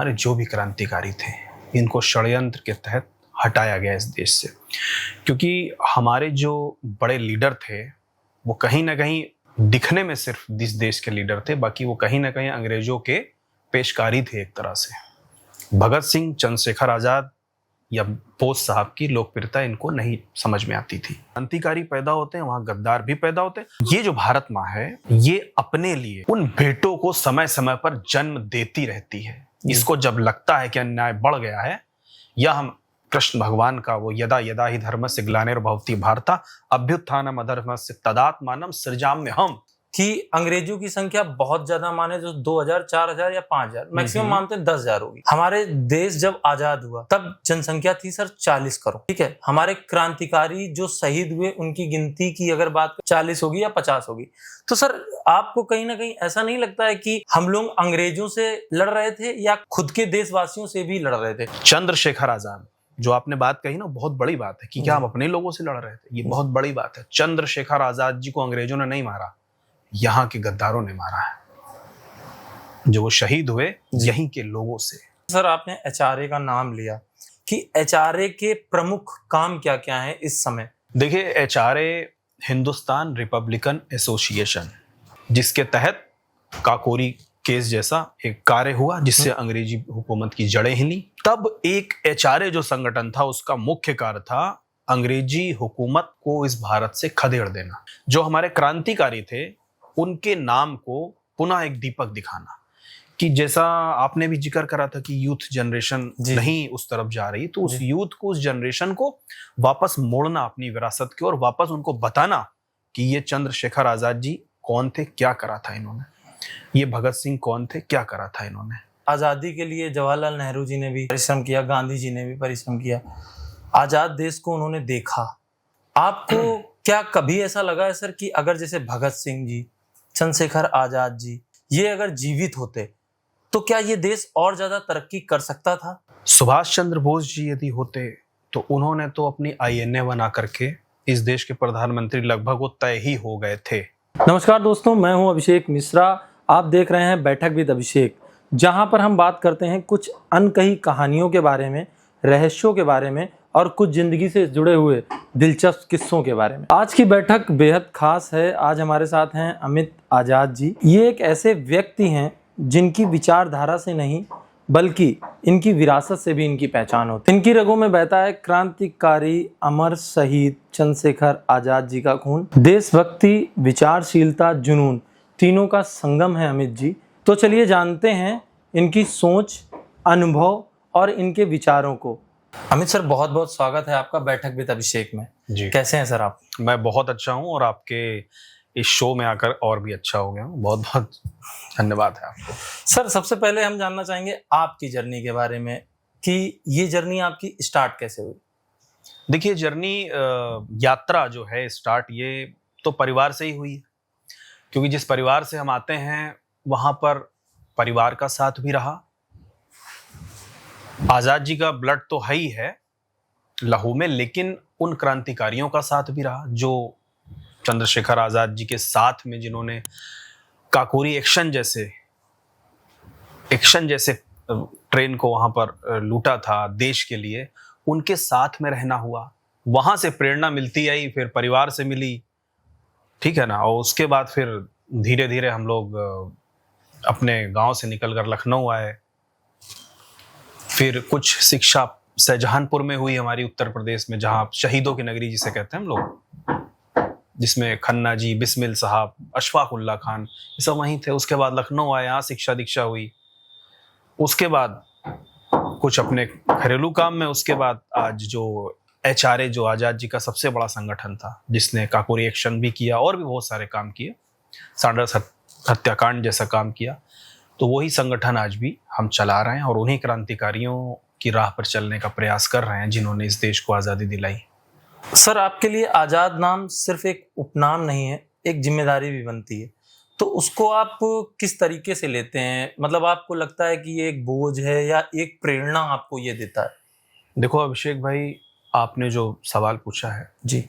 हमारे जो भी क्रांतिकारी थे इनको षड्यंत्र के तहत हटाया गया इस देश से, क्योंकि हमारे जो बड़े लीडर थे वो कहीं ना कहीं दिखने में सिर्फ इस देश के लीडर थे, बाकी वो कहीं ना कहीं अंग्रेजों के पेशकारी थे एक तरह से। भगत सिंह, चंद्रशेखर आजाद या बोस साहब की लोकप्रियता इनको नहीं समझ में आती थी। क्रांतिकारी पैदा होते हैं, वहां गद्दार भी पैदा होते हैं। ये जो भारत माँ है ये अपने लिए उन बेटों को समय समय पर जन्म देती रहती है। इसको जब लगता है कि अन्याय बढ़ गया है, या हम कृष्ण भगवान का वो यदा यदा ही धर्मस्य ग्लानिर्भवति भारता अभ्युत्थानम् अधर्मस्य तदात्मानं सृजाम्यहम्, कि अंग्रेजों की संख्या बहुत ज्यादा माने जो 2000, 4000 या 5000 मैक्सिमम मानते हैं 10,000 होगी। हमारे देश जब आजाद हुआ तब जनसंख्या थी सर 40 करोड़, ठीक है। हमारे क्रांतिकारी जो शहीद हुए उनकी गिनती की अगर बात 40 होगी या 50 होगी, तो सर आपको कहीं ना कहीं ऐसा नहीं लगता है कि हम लोग अंग्रेजों से लड़ रहे थे या खुद के देशवासियों से भी लड़ रहे थे? चंद्रशेखर आजाद जो आपने बात कही ना, बहुत बड़ी बात है कि क्या हम अपने लोगों से लड़ रहे थे, ये बहुत बड़ी बात है। चंद्रशेखर आजाद जी को अंग्रेजों ने नहीं मारा, यहाँ के गद्दारों ने मारा है। जो वो शहीद हुए यहीं के लोगों से। सर आपने एचआरए का नाम लिया, कि एचआरए के प्रमुख काम क्या क्या हैं इस समय? देखिए, एचआरए हिंदुस्तान रिपब्लिकन एसोसिएशन, जिसके तहत काकोरी केस जैसा एक कार्य हुआ जिससे अंग्रेजी हुकूमत की जड़ें हिली। तब एक एचआरए जो संगठन था उसका मुख्य कार्य था अंग्रेजी हुकूमत को इस भारत से खदेड़ देना। जो हमारे क्रांतिकारी थे उनके नाम को पुनः एक दीपक दिखाना, कि जैसा आपने भी जिक्र करा था कि यूथ जनरेशन नहीं उस तरफ जा रही, तो उस यूथ को, उस जनरेशन को वापस मोड़ना अपनी विरासत की, और वापस उनको बताना कि ये चंद्रशेखर आजाद जी कौन थे, क्या करा था इन्होंने, ये भगत सिंह कौन थे, क्या करा था इन्होंने। आजादी के लिए जवाहरलाल नेहरू जी ने भी परिश्रम किया, गांधी जी ने भी परिश्रम किया, आजाद देश को उन्होंने देखा। आपको क्या कभी ऐसा लगा है सर कि अगर जैसे भगत सिंह जी, चंद्रशेखर आजाद जी ये अगर जीवित होते तो क्या ये देश और ज्यादा तरक्की कर सकता था? सुभाष चंद्र बोस जी यदि होते तो उन्होंने तो अपनी आईएनए बना करके इस देश के प्रधानमंत्री लगभग वो तय ही हो गए थे। नमस्कार दोस्तों, मैं हूं अभिषेक मिश्रा। आप देख रहे हैं बैठक विद अभिषेक, जहां पर हम बात करते हैं कुछ अनकही कहानियों के बारे में, रहस्यों के बारे में और कुछ जिंदगी से जुड़े हुए दिलचस्प किस्सों के बारे में। आज की बैठक बेहद खास है। आज हमारे साथ हैं अमित आजाद जी। ये एक ऐसे व्यक्ति हैं जिनकी विचारधारा से नहीं बल्कि इनकी विरासत से भी इनकी पहचान होती है। इनकी रगों में बहता है क्रांतिकारी अमर शहीद चंद्रशेखर आजाद जी का खून। देशभक्ति, विचारशीलता, जुनून, तीनों का संगम है अमित जी। तो चलिए जानते हैं इनकी सोच, अनुभव और इनके विचारों को। अमित सर, बहुत बहुत स्वागत है आपका बैठक विद अभिषेक में जी। कैसे हैं सर आप? मैं बहुत अच्छा हूं, और आपके इस शो में आकर और भी अच्छा हो गया हूं। बहुत बहुत धन्यवाद है आपको। सर सबसे पहले हम जानना चाहेंगे आपकी जर्नी के बारे में, कि ये जर्नी आपकी स्टार्ट कैसे हुई? देखिए, जर्नी यात्रा जो है स्टार्ट ये तो परिवार से ही हुई है, क्योंकि जिस परिवार से हम आते हैं वहां पर परिवार का साथ भी रहा। आजाद जी का ब्लड तो है ही है लहू में, लेकिन उन क्रांतिकारियों का साथ भी रहा जो चंद्रशेखर आजाद जी के साथ में, जिन्होंने काकोरी एक्शन जैसे ट्रेन को वहां पर लूटा था देश के लिए, उनके साथ में रहना हुआ। वहां से प्रेरणा मिलती आई, फिर परिवार से मिली, ठीक है ना। और उसके बाद फिर धीरे धीरे हम लोग अपने गांव से निकलकर लखनऊ आए। फिर कुछ शिक्षा शाहजहानपुर में हुई हमारी, उत्तर प्रदेश में, जहां शहीदों की नगरी जिसे कहते हैं हम लोग, जिसमें खन्ना जी, बिस्मिल साहब, अशफाक उल्ला खान, ये सब वहीं थे। उसके बाद लखनऊ आए, यहाँ शिक्षा दीक्षा हुई। उसके बाद कुछ अपने घरेलू काम में। उसके बाद आज जो एचआरए, जो आजाद जी का सबसे बड़ा संगठन था, जिसने काकोरी एक्शन भी किया और भी बहुत सारे काम किए, सांडर्स हत्याकांड जैसा काम किया, तो वही संगठन आज भी हम चला रहे हैं और उन्हीं क्रांतिकारियों की राह पर चलने का प्रयास कर रहे हैं जिन्होंने इस देश को आज़ादी दिलाई। सर आपके लिए आजाद नाम सिर्फ एक उपनाम नहीं है, एक जिम्मेदारी भी बनती है, तो उसको आप किस तरीके से लेते हैं? मतलब आपको लगता है कि ये एक बोझ है या एक प्रेरणा आपको ये देता है? देखो अभिषेक भाई, आपने जो सवाल पूछा है जी,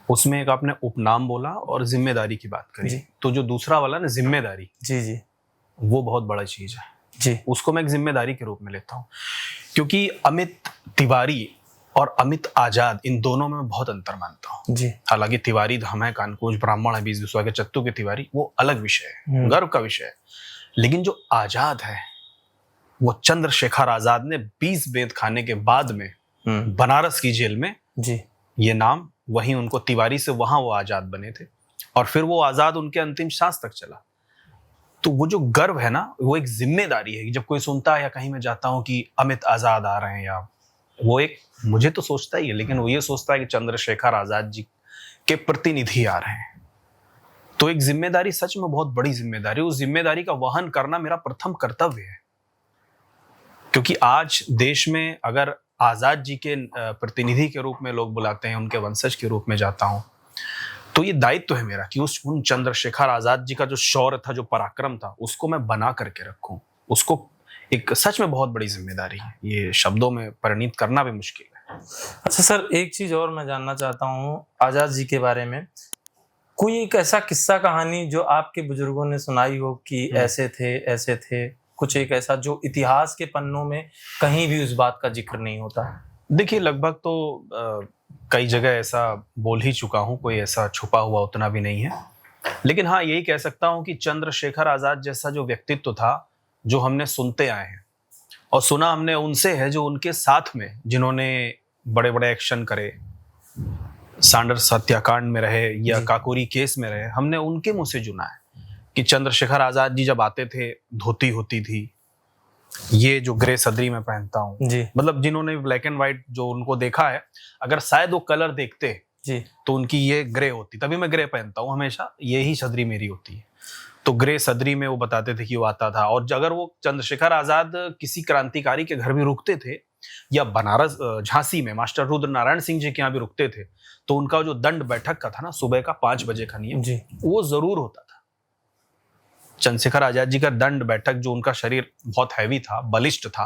उसमें एक आपने उपनाम बोला और जिम्मेदारी की बात करी, तो जो दूसरा वाला ना जिम्मेदारी, जी जी, वो बहुत बड़ा चीज है। जी उसको मैं एक जिम्मेदारी के रूप में लेता हूँ, क्योंकि अमित तिवारी और अमित आजाद इन दोनों में मैं बहुत अंतर मानता हूँ। जी हालांकि तिवारी हम है, कानकोज ब्राह्मण है, बीस बिस्वा के चत्तू के तिवारी, वो अलग विषय है, गर्व का विषय है। लेकिन जो आजाद है वो चंद्रशेखर आजाद ने 20 बेद खाने के बाद में बनारस की जेल में जी ये नाम, वहीं उनको तिवारी से वहां वो आजाद बने थे और फिर वो आजाद उनके अंतिम सांस तक चला। तो वो जो गर्व है ना, वो एक जिम्मेदारी है कि जब कोई सुनता है या कहीं मैं जाता हूं कि अमित आजाद आ रहे हैं, या वो एक, मुझे तो सोचता ही है, लेकिन वो ये सोचता है कि चंद्रशेखर आजाद जी के प्रतिनिधि आ रहे हैं। तो एक जिम्मेदारी, सच में बहुत बड़ी जिम्मेदारी, उस जिम्मेदारी का वहन करना मेरा प्रथम कर्तव्य है। क्योंकि आज देश में अगर आजाद जी के प्रतिनिधि के रूप में लोग बुलाते हैं, उनके वंशज के रूप में जाता हूं, तो ये दायित्व है मेरा कि उन चंद्रशेखर आजाद जी का जो शौर्य था, जो पराक्रम था, उसको मैं बना करके रखूं। उसको एक सच में बहुत बड़ी जिम्मेदारी है, ये शब्दों में परिणित करना भी मुश्किल है। अच्छा सर, एक चीज और मैं जानना चाहता हूँ आजाद जी के बारे में। कोई एक ऐसा किस्सा कहानी जो आपके बुजुर्गों ने सुनाई हो कि ऐसे थे, कुछ एक ऐसा जो इतिहास के पन्नों में कहीं भी उस बात का जिक्र नहीं होता? देखिए, लगभग तो कई जगह ऐसा बोल ही चुका हूं, कोई ऐसा छुपा हुआ उतना भी नहीं है। लेकिन हाँ, यही कह सकता हूं कि चंद्रशेखर आजाद जैसा जो व्यक्तित्व था, जो हमने सुनते आए हैं और सुना हमने उनसे है, जो उनके साथ में जिन्होंने बड़े बड़े एक्शन करे, सांडर्स हत्याकांड में रहे या काकोरी केस में रहे, हमने उनके मुंह से सुना है कि चंद्रशेखर आजाद जी जब आते थे, धोती होती थी, ये जो ग्रे सदरी मैं पहनता हूँ, मतलब जिन्होंने ब्लैक एंड व्हाइट जो उनको देखा है, अगर शायद वो कलर देखते जी तो उनकी ये ग्रे होती, तभी मैं ग्रे पहनता हूँ हमेशा, यही सदरी मेरी होती है। तो ग्रे सदरी में वो बताते थे कि वो आता था। और अगर वो चंद्रशेखर आजाद किसी क्रांतिकारी के घर भी रुकते थे, या बनारस झांसी में मास्टर रुद्र नारायण सिंह जी के यहाँ भी रुकते थे, तो उनका जो दंड बैठक का था ना, सुबह का 5 बजे का नियम, वो जरूर होता था। चंद्रशेखर आजाद जी का दंड बैठक, जो उनका शरीर बहुत हैवी था, बलिष्ठ था,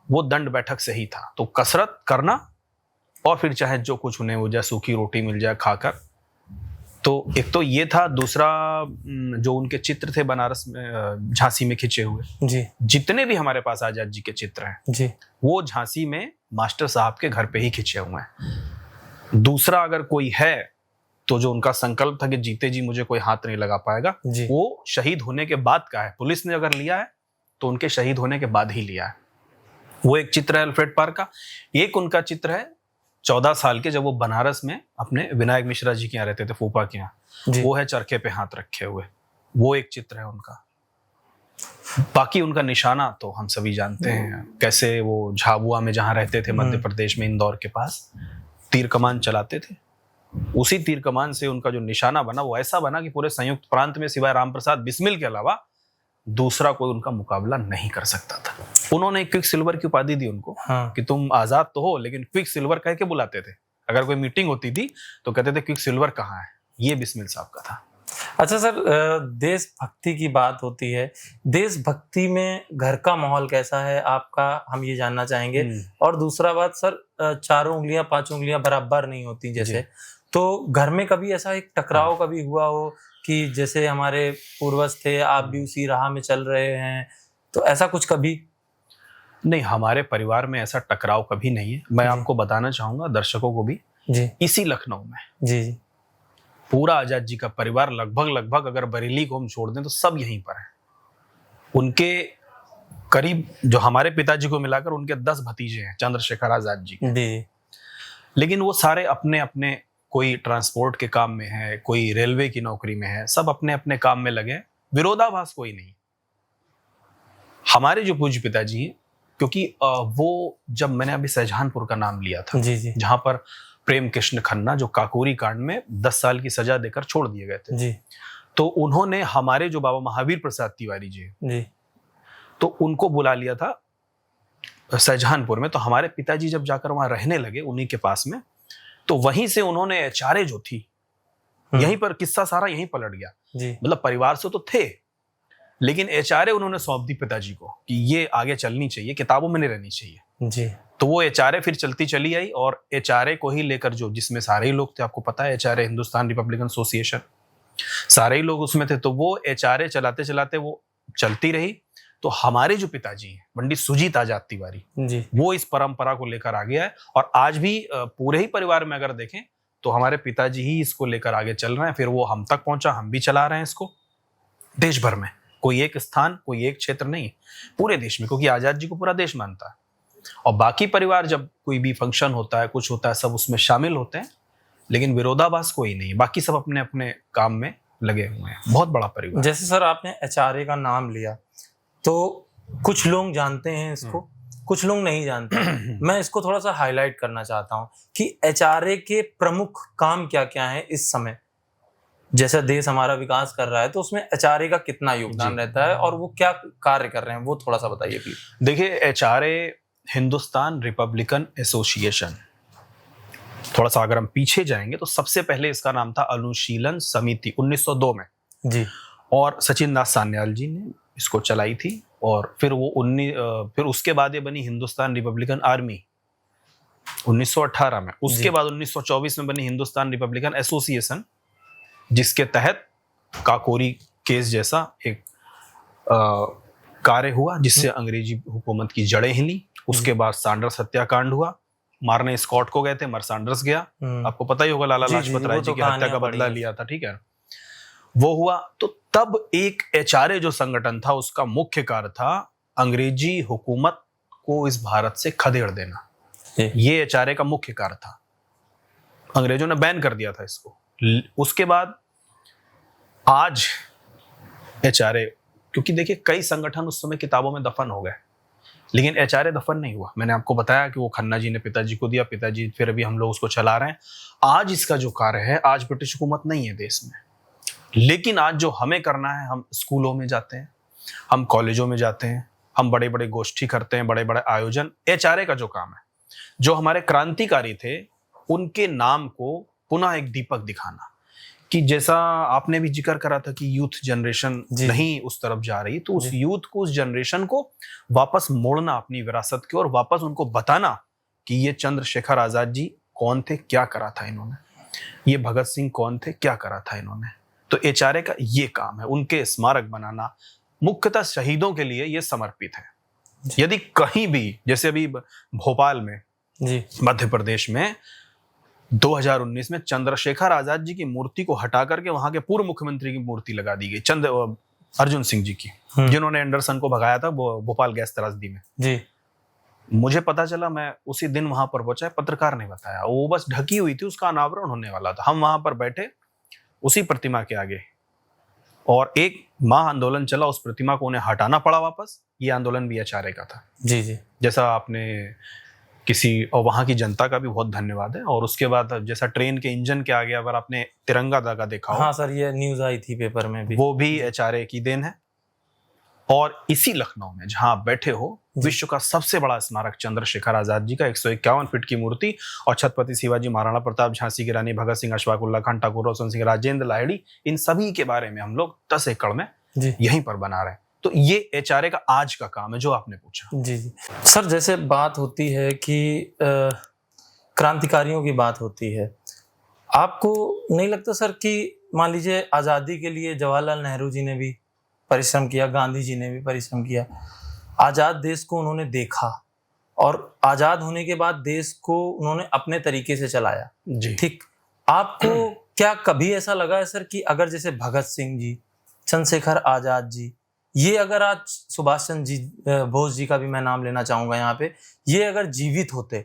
वो दंड बैठक से ही था। तो कसरत करना और फिर चाहे जो कुछ उन्हें हो जाए, सूखी रोटी मिल जाए खाकर। तो एक तो ये था। दूसरा, जो उनके चित्र थे बनारस में, झांसी में खिंचे हुए जी, जितने भी हमारे पास आजाद जी के चित्र हैं जी, वो झांसी में मास्टर साहब के घर पे ही खिंचे हुए हैं। दूसरा, अगर कोई है तो जो उनका संकल्प था कि जीते जी मुझे कोई हाथ नहीं लगा पाएगा, वो शहीद होने के बाद का है। पुलिस ने अगर लिया है तो उनके शहीद होने के बाद ही लिया है। वो एक चित्र है अल्फ्रेड पार्क का। एक उनका चित्र है 14 साल के, जब वो बनारस में अपने विनायक मिश्रा जी के यहाँ रहते थे, फूफा के यहाँ, वो है चरखे पे हाथ रखे हुए, वो एक चित्र है उनका। बाकी उनका निशाना तो हम सभी जानते हैं, कैसे वो झाबुआ में जहाँ रहते थे मध्य प्रदेश में, इंदौर के पास, तीर कमान चलाते थे। उसी तीर कमान से उनका जो निशाना बना, वो ऐसा बना कि पूरे संयुक्त प्रांत में सिवाय रामप्रसाद बिस्मिल के अलावा दूसरा कोई उनका मुकाबला नहीं कर सकता था। उन्होंने क्विक सिल्वर की उपाधि दी उनको, कि तुम आजाद तो हो लेकिन क्विक सिल्वर कह के बुलाते थे। अगर कोई मीटिंग होती थी तो कहते थे क्विक सिल्वर कहाँ है, ये बिस्मिल साहब का था। अच्छा सर, देशभक्ति की बात होती है, देशभक्ति में घर का माहौल कैसा है आपका, हम ये जानना चाहेंगे। और दूसरा बात सर, 4 उंगलियां 5 उंगलियां बराबर नहीं होती जैसे, तो घर में कभी ऐसा एक टकराव कभी हुआ हो कि जैसे हमारे पूर्वज थे, आप भी उसी राह में चल रहे हैं, तो ऐसा कुछ कभी? नहीं, हमारे परिवार में ऐसा टकराव कभी नहीं है। मैं आपको बताना चाहूंगा, दर्शकों को भी, इसी लखनऊ में जी पूरा आजाद जी का परिवार लगभग अगर बरेली को हम छोड़ दें तो सब यहीं पर है। उनके करीब, जो हमारे पिताजी को मिलाकर उनके 10 भतीजे हैं चंद्रशेखर आजाद जी के। लेकिन वो सारे अपने अपने, कोई ट्रांसपोर्ट के काम में है, कोई रेलवे की नौकरी में है, सब अपने अपने काम में लगे, विरोधाभास कोई नहीं। हमारे जो पूज्य पिताजी हैं, क्योंकि वो, जब मैंने अभी शाहजहानपुर का नाम लिया था, जहां पर प्रेम कृष्ण खन्ना जो काकोरी कांड में 10 साल की सजा देकर छोड़ दिए गए थे, तो उन्होंने हमारे जो बाबा महावीर प्रसाद तिवारी जी, तो उनको बुला लिया था शाहजहानपुर में। तो हमारे पिताजी जब जाकर वहां रहने लगे उन्हीं के पास में, तो वहीं से उन्होंने एचआरए जो थी, यहीं पर किस्सा सारा यहीं पलट गया। मतलब परिवार से तो थे, लेकिन एचआरए उन्होंने सौंप दी पिताजी को कि ये आगे चलनी चाहिए, किताबों में नहीं रहनी चाहिए। तो वो एचआरए फिर चलती चली आई, और एचआरए को ही लेकर, जो जिसमें सारे ही लोग थे, आपको पता है एचआरए हिंदुस्तान रिपब्लिकन एसोसिएशन, सारे ही लोग उसमें थे। तो वो एचआरए चलाते चलाते वो चलती रही। तो हमारे जो पिताजी हैं पंडित सुजीत आजाद तिवारी, जी वो इस परंपरा को लेकर आगे आए और आज भी पूरे ही परिवार में अगर देखें तो हमारे पिताजी ही इसको लेकर आगे चल रहे हैं। फिर वो हम तक पहुंचा, हम भी चला रहे हैं इसको देश भर में। कोई एक स्थान, कोई एक क्षेत्र नहीं, पूरे देश में, क्योंकि आजाद जी को पूरा देश मानता है। और बाकी परिवार जब कोई भी फंक्शन होता है, कुछ होता है, सब उसमें शामिल होते हैं, लेकिन विरोधाभास कोई नहीं है। बाकी सब अपने अपने काम में लगे हुए हैं। बहुत बड़ा परिवार। जैसे सर आपने एचआरए का नाम लिया, तो कुछ लोग जानते हैं इसको, कुछ लोग नहीं जानते। मैं इसको थोड़ा सा हाईलाइट करना चाहता हूँ कि एचआरए के प्रमुख काम क्या क्या है इस समय। जैसा देश हमारा विकास कर रहा है तो उसमें एचआरए का कितना योगदान रहता है और वो क्या कार्य कर रहे हैं, वो थोड़ा सा बताइए प्लीज। देखिए, एचआरए हिंदुस्तान रिपब्लिकन एसोसिएशन, थोड़ा सा अगर हम पीछे जाएंगे तो सबसे पहले इसका नाम था अनुशीलन समिति 1902 में जी, और सचिन दास सान्याल जी ने इसको चलाई थी। और फिर वो फिर उसके बाद ये बनी हिंदुस्तान रिपब्लिकन आर्मी 1918 में। उसके बाद 1924 में बनी हिंदुस्तान रिपब्लिकन एसोसिएशन, जिसके तहत काकोरी केस जैसा एक कार्य हुआ जिससे अंग्रेजी हुकूमत की जड़ें हिली। उसके बाद सैंडर्स हत्याकांड हुआ, मारने स्कॉट को गए थे, मर सैंडर्स गया। आपको पता ही होगा, लाला लाजपत राय जी की हत्या का बदला लिया था, ठीक है, वो हुआ। तो तब एक एचआरए जो संगठन था, उसका मुख्य कार्य था अंग्रेजी हुकूमत को इस भारत से खदेड़ देना। ये एचआरए का मुख्य कार्य था। अंग्रेजों ने बैन कर दिया था इसको। उसके बाद आज एचआरए, क्योंकि देखिए कई संगठन उस समय किताबों में दफन हो गए, लेकिन एचआरए दफन नहीं हुआ। मैंने आपको बताया कि वो खन्ना जी ने पिताजी को दिया, पिताजी फिर अभी हम लोग उसको चला रहे हैं। आज इसका जो कार्य है, आज ब्रिटिश हुकूमत नहीं है देश में, लेकिन आज जो हमें करना है, हम स्कूलों में जाते हैं, हम कॉलेजों में जाते हैं, हम बड़े बड़े गोष्ठी करते हैं, बड़े बड़े आयोजन। एचआरए का जो काम है, जो हमारे क्रांतिकारी थे उनके नाम को पुनः एक दीपक दिखाना, कि जैसा आपने भी जिक्र करा था कि यूथ जनरेशन नहीं उस तरफ जा रही, तो उस यूथ को, उस जनरेशन को वापस मोड़ना अपनी विरासत की, और वापस उनको बताना कि ये चंद्रशेखर आजाद जी कौन थे, क्या करा था इन्होंने, ये भगत सिंह कौन थे, क्या करा था इन्होंने। तो एचआरए का ये काम है, उनके स्मारक बनाना, मुख्यतः शहीदों के लिए ये समर्पित है। यदि कहीं भी, जैसे अभी भोपाल में, मध्य प्रदेश में 2019 में चंद्रशेखर आजाद जी की मूर्ति को हटा करके वहां के पूर्व मुख्यमंत्री की मूर्ति लगा दी गई, अर्जुन सिंह जी की, जिन्होंने एंडरसन को भगाया था भोपाल गैस त्रासदी में जी। मुझे पता चला, मैं उसी दिन वहां पर पहुंचा, पत्रकार ने बताया, वो बस ढकी हुई थी, उसका अनावरण होने वाला था। हम वहां पर बैठे उसी प्रतिमा के आगे, और एक महा आंदोलन चला, उस प्रतिमा को उन्हें हटाना पड़ा वापस। ये आंदोलन भी एचआरए का था जी जी। जैसा आपने और वहां की जनता का भी बहुत धन्यवाद है। और उसके बाद जैसा ट्रेन के इंजन के आगे अगर आपने तिरंगा धागा देखा हो, हाँ सर, ये न्यूज आई थी पेपर में भी, वो भी एचआरए की देन है। और इसी लखनऊ में जहां आप बैठे हो, विश्व का सबसे बड़ा स्मारक चंद्रशेखर आजाद जी का 151 फीट की मूर्ति, और छत्रपति शिवाजी, महाराणा प्रताप, झांसी की रानी, भगत सिंह, अशफाकुल्लाह खान, ठाकुर रोशन सिंह, राजेंद्र लाहिड़ी, इन सभी के बारे में हम लोग 10 एकड़ में यहीं पर बना रहे हैं। तो ये एचआरए का आज का काम है, जो आपने पूछा। जी जी सर, जैसे बात होती है कि क्रांतिकारियों की बात होती है, आपको नहीं लगता सर कि मान लीजिए आज़ादी के लिए जवाहरलाल नेहरू जी ने भी परिश्रम किया, गांधी जी ने भी परिश्रम किया, आज़ाद देश को उन्होंने देखा, और आज़ाद होने के बाद देश को उन्होंने अपने तरीके से चलाया जी, ठीक। आपको क्या कभी ऐसा लगा है सर कि अगर जैसे भगत सिंह जी, चंद्रशेखर आजाद जी, ये अगर आज सुभाष चंद्र जी, बोस जी का भी मैं नाम लेना चाहूंगा यहाँ पे, ये अगर जीवित होते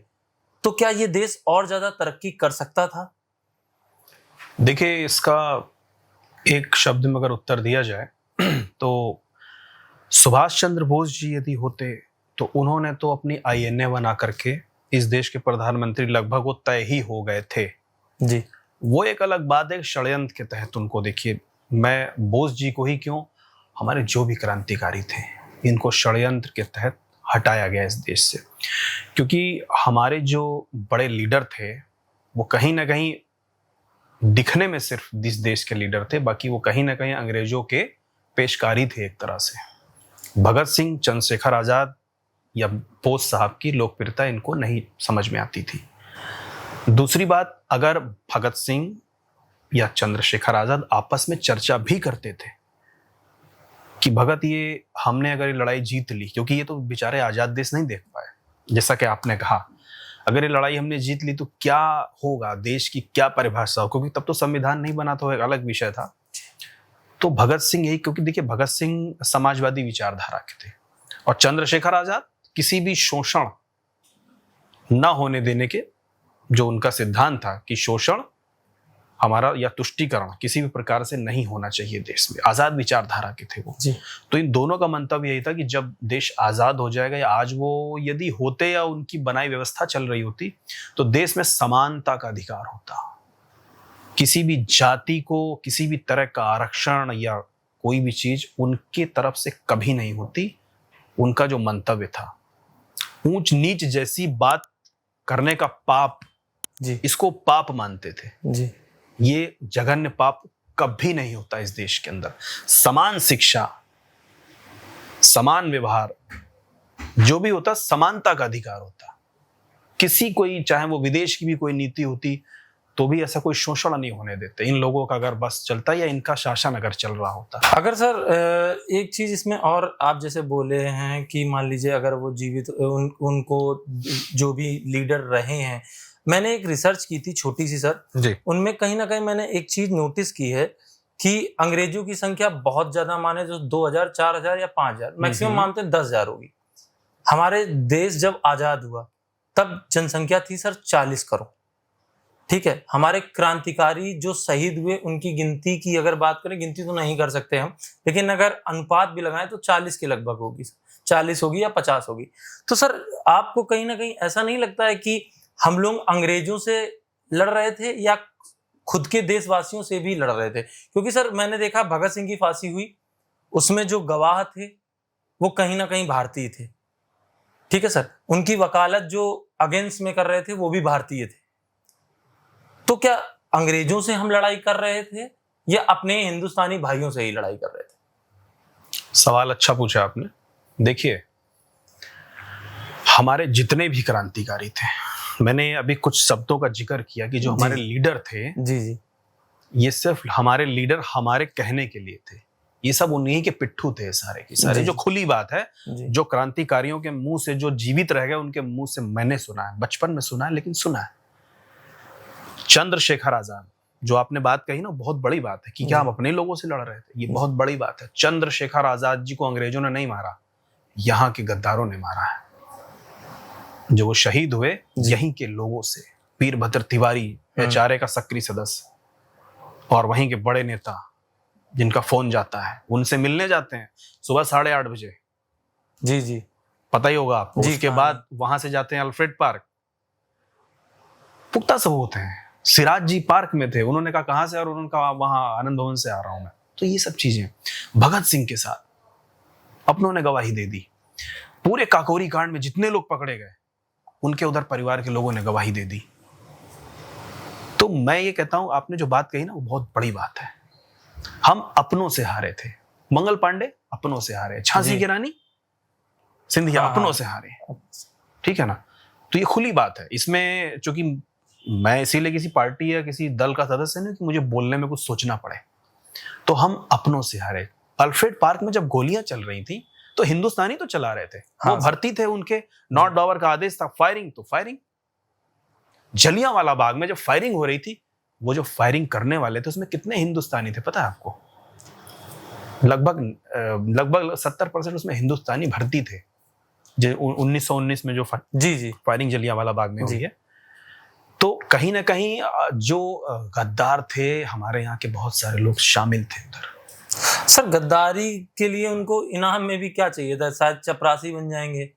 तो क्या ये देश और ज्यादा तरक्की कर सकता था? देखिए, इसका एक शब्द में अगर उत्तर दिया जाए तो सुभाष चंद्र बोस जी यदि होते तो उन्होंने तो अपनी आईएनए बना करके इस देश के प्रधानमंत्री लगभग वो तय ही हो गए थे जी। वो एक अलग बात है, षड्यंत्र के तहत उनको, देखिए मैं बोस जी को ही क्यों, हमारे जो भी क्रांतिकारी थे इनको षड्यंत्र के तहत हटाया गया इस देश से, क्योंकि हमारे जो बड़े लीडर थे वो कहीं ना कहीं दिखने में सिर्फ इस देश के लीडर थे, बाकी वो कहीं ना कहीं अंग्रेजों के पेशकारी थे एक तरह से। भगत सिंह, चंद्रशेखर आजाद या बोस साहब की लोकप्रियता इनको नहीं समझ में आती थी। दूसरी बात, अगर भगत सिंह या चंद्रशेखर आजाद आपस में चर्चा भी करते थे कि भगत ये हमने अगर ये लड़ाई जीत ली, क्योंकि ये तो बेचारे आजाद देश नहीं देख पाए, जैसा कि आपने कहा, अगर ये लड़ाई हमने जीत ली तो क्या होगा, देश की क्या परिभाषा हो, क्योंकि तब तो संविधान नहीं बना, तो एक अलग विषय था। तो भगत सिंह यही, क्योंकि देखिए भगत सिंह समाजवादी विचारधारा के थे और चंद्रशेखर आजाद किसी भी शोषण न होने देने के, जो उनका सिद्धांत था कि शोषण हमारा या तुष्टीकरण किसी भी प्रकार से नहीं होना चाहिए देश में, आजाद विचारधारा के थे वो जी। तो इन दोनों का मंतव्य यही था कि जब देश आजाद हो जाएगा, या आज वो यदि होते या उनकी बनाई व्यवस्था चल रही होती, तो देश में समानता का अधिकार होता, किसी भी जाति को किसी भी तरह का आरक्षण या कोई भी चीज उनके तरफ से कभी नहीं होती। उनका जो मंतव्य था, ऊंच नीच जैसी बात करने का पाप, जी इसको पाप मानते थे। जी ये जघन्य पाप कभी नहीं होता इस देश के अंदर। समान शिक्षा, समान व्यवहार, जो भी होता समानता का अधिकार होता। किसी कोई, चाहे वो विदेश की भी कोई नीति होती, तो भी ऐसा कोई शोषण नहीं होने देते इन लोगों का, अगर बस चलता या इनका शासन अगर चल रहा होता। अगर सर एक चीज इसमें और आप जैसे बोले हैं कि मान लीजिए अगर वो जीवित उनको जो भी लीडर रहे हैं, मैंने एक रिसर्च की थी छोटी सी सर जी। उनमें कहीं ना कहीं मैंने एक चीज नोटिस की है कि अंग्रेजों की संख्या बहुत ज्यादा माने जो 2000, 4000 या 5000 मैक्सिमम मानते हैं 10,000 होगी। हमारे देश जब आजाद हुआ तब जनसंख्या थी सर 40 करोड़। ठीक है, हमारे क्रांतिकारी जो शहीद हुए उनकी गिनती की अगर बात करें, गिनती तो नहीं कर सकते हम, लेकिन अगर अनुपात भी लगाएं तो 40 के लगभग होगी, 40 होगी या 50 होगी। तो सर आपको कहीं ना कहीं ऐसा नहीं लगता है कि हम लोग अंग्रेजों से लड़ रहे थे या खुद के देशवासियों से भी लड़ रहे थे? क्योंकि सर मैंने देखा भगत सिंह की फांसी हुई, उसमें जो गवाह थे वो कहीं ना कहीं भारतीय थे। ठीक है सर, उनकी वकालत जो अगेंस्ट में कर रहे थे वो भी भारतीय थे। तो क्या अंग्रेजों से हम लड़ाई कर रहे थे या अपने हिंदुस्तानी भाइयों से ही लड़ाई कर रहे थे? सवाल अच्छा पूछा आपने। देखिए, हमारे जितने भी क्रांतिकारी थे, मैंने अभी कुछ शब्दों का जिक्र किया कि जो हमारे लीडर थे, जी जी, ये सिर्फ हमारे लीडर हमारे कहने के लिए थे। ये सब उन्हीं के पिट्ठू थे सारे के सारे। जो खुली बात है, जो क्रांतिकारियों के मुंह से जो जीवित रह गए उनके मुंह से मैंने सुना है, बचपन में सुना है, लेकिन सुना है। चंद्रशेखर आजाद, जो आपने बात कही ना, बहुत बड़ी बात है कि क्या हम अपने लोगों से लड़ रहे थे, ये बहुत बड़ी बात है। चंद्रशेखर आजाद जी को अंग्रेजों ने नहीं मारा, यहाँ के गद्दारों ने मारा है। जो वो शहीद हुए यहीं के लोगों से, वीरभद्र तिवारी HRA का सक्रिय सदस्य और वहीं के बड़े नेता जिनका फोन जाता है, उनसे मिलने जाते हैं सुबह 8:30 बजे। जी जी, पता ही होगा आपको। उसके बाद वहां से जाते हैं अल्फ्रेड पार्क। पुख्ता सबूत हैं। सिराज जी पार्क में थे, उन्होंने कहा कहां से, और उन्होंने कहा वहां आनंद भवन से आ रहा हूं मैं। तो ये सब चीजें भगत सिंह के साथ अपनों ने गवाही दे दी। पूरे काकोरी कांड में जितने लोग पकड़े गए, उनके उधर परिवार के लोगों ने गवाही दे दी। तो मैं ये कहता हूं, आपने जो बात कही ना, वो बहुत बड़ी बात है। हम अपनों से हारे थे। मंगल पांडे अपनों से हारे, झांसी की रानी सिंधिया अपनों से हारे। ठीक है ना? तो ये खुली बात है। इसमें चूंकि मैं इसीलिए किसी पार्टी या किसी दल का सदस्य नहीं कि मुझे बोलने में कुछ सोचना पड़े, तो हम अपनों से हारे। अल्फ्रेड पार्क में जब गोलियां चल रही थी तो हिंदुस्तानी तो चला रहे थे, वो भर्ती थे, उनके नॉट डावर का आदेश था, फायरिंग तो फायरिंग। जलियांवाला बाग में जब फायरिंग हो रही थी, वो जो फायरिंग करने वाले थे उसमें कितने हिंदुस्तानी थे पता है आपको? लगभग 70% उसमें हिंदुस्तानी भर्ती थे। 1919 में जो फायरिंग जलियांवाला बाग में हुई है, तो कहीं ना कहीं जो गद्दार थे हमारे यहाँ के बहुत सारे लोग शामिल थे उधर। सर गद्दारी के लिए उनको इनाम में भी क्या चाहिए था? शायद चपरासी बन जाएंगे